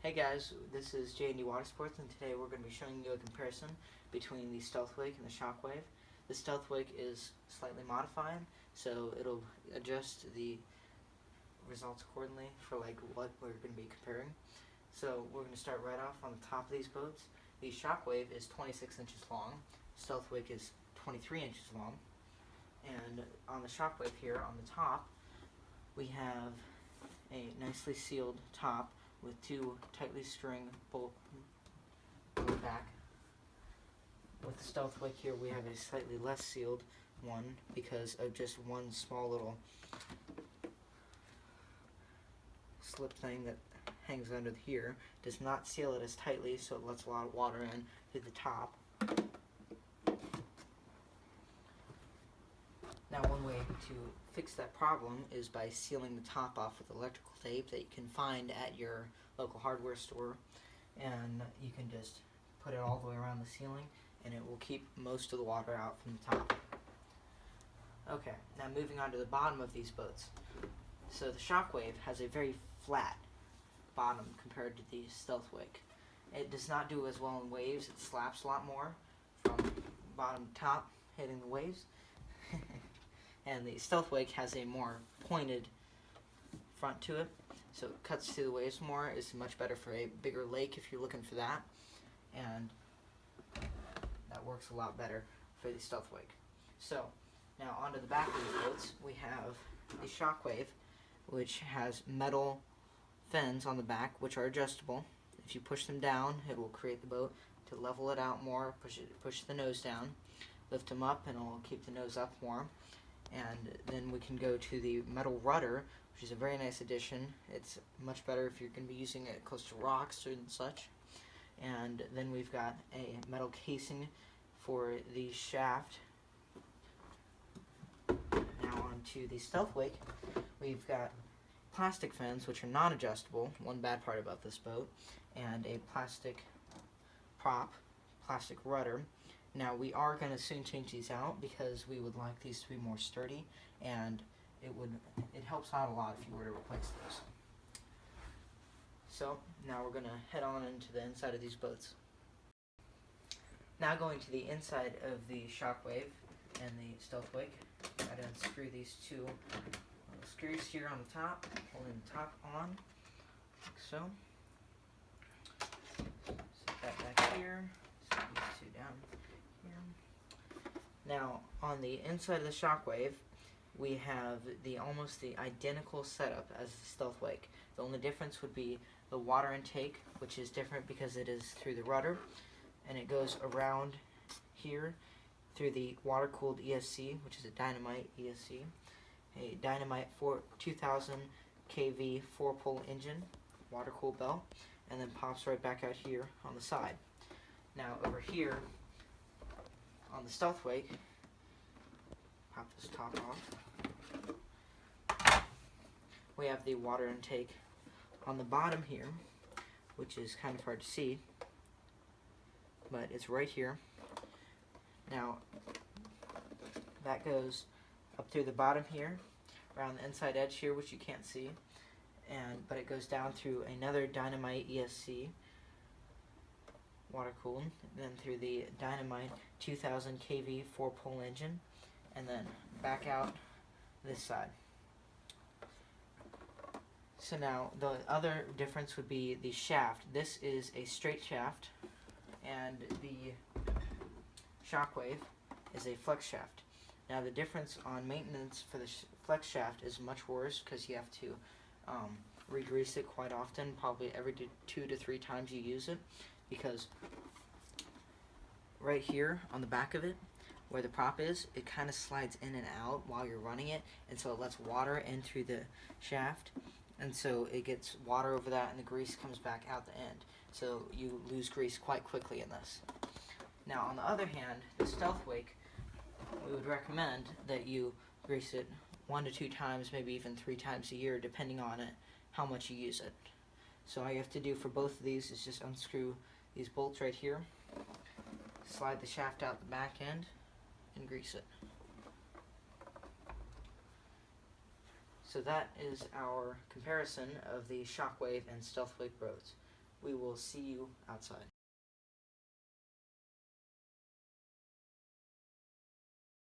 Hey guys, this is J&D Water Sports, and today we're going to be showing you a comparison between the Stealthwake and the Shockwave. The Stealthwake is slightly modified, so it'll adjust the results accordingly for like what we're going to be comparing. So we're going to start right off on the top of these boats. The Shockwave is 26 inches long, Stealthwake is 23 inches long, and on the Shockwave here on the top, we have a nicely sealed top with two tightly string bolt on the back. With the Stealthwake here, we have a slightly less sealed one because of just one small little slip thing that hangs under here. Does not seal it as tightly, so it lets a lot of water in through the top. Now, one way to fix that problem is by sealing the top off with electrical tape that you can find at your local hardware store, and you can just put it all the way around the ceiling and it will keep most of the water out from the top. Okay, now moving on to the bottom of these boats. So the Shockwave has a very flat bottom compared to the Stealthwake. It does not do as well in waves. It slaps a lot more from bottom to top, hitting the waves. And the Stealthwake has a more pointed front to it, so it cuts through the waves more. It's much better for a bigger lake if you're looking for that, and that works a lot better for the Stealthwake. So now onto the back of these boats, we have the Shockwave, which has metal fins on the back which are adjustable. If you push them down, it will create the boat. To level it out more, push the nose down, lift them up, and it will keep the nose up more. And then we can go to the metal rudder, which is a very nice addition. It's much better if you're going to be using it close to rocks and such. And then we've got a metal casing for the shaft. Now on to the Stealthwake, we've got plastic fins, which are non-adjustable, one bad part about this boat, and a plastic prop, plastic rudder. Now we are going to soon change these out because we would like these to be more sturdy, and it helps out a lot if you were to replace those. So now we're going to head on into the inside of these boats. Now going to the inside of the Shockwave and the Stealthwake, got to unscrew these two little screws here on the top, holding the top on, like so. Set that back here, set these two down. Now, on the inside of the Shockwave, we have almost the identical setup as the Stealthwake. The only difference would be the water intake, which is different because it is through the rudder, and it goes around here through the water-cooled ESC, which is a Dynamite ESC, a Dynamite 2000 kV 4-pole engine, water-cooled belt, and then pops right back out here on the side. Now, over here, on the Stealthwake, pop this top off, we have the water intake on the bottom here, which is kind of hard to see, but it's right here. Now, that goes up through the bottom here, around the inside edge here, which you can't see, but it goes down through another Dynamite ESC, water-cooled, then through the Dynamite 2000 kV 4-pole engine, and then back out this side. So now the other difference would be the shaft. This is a straight shaft, and the Shockwave is a flex shaft. Now the difference on maintenance for the flex shaft is much worse because you have to re-grease it quite often, probably every 2 to 3 times you use it, because right here on the back of it, where the prop is, it kind of slides in and out while you're running it, and so it lets water in through the shaft, and so it gets water over that and the grease comes back out the end, so you lose grease quite quickly in this. Now on the other hand, the Stealthwake, we would recommend that you grease it 1 to 2 times, maybe even 3 times a year, depending on how much you use it. So all you have to do for both of these is just unscrew these bolts right here, slide the shaft out the back end, and grease it. So that is our comparison of the Shockwave and Stealthwake boats. We will see you outside.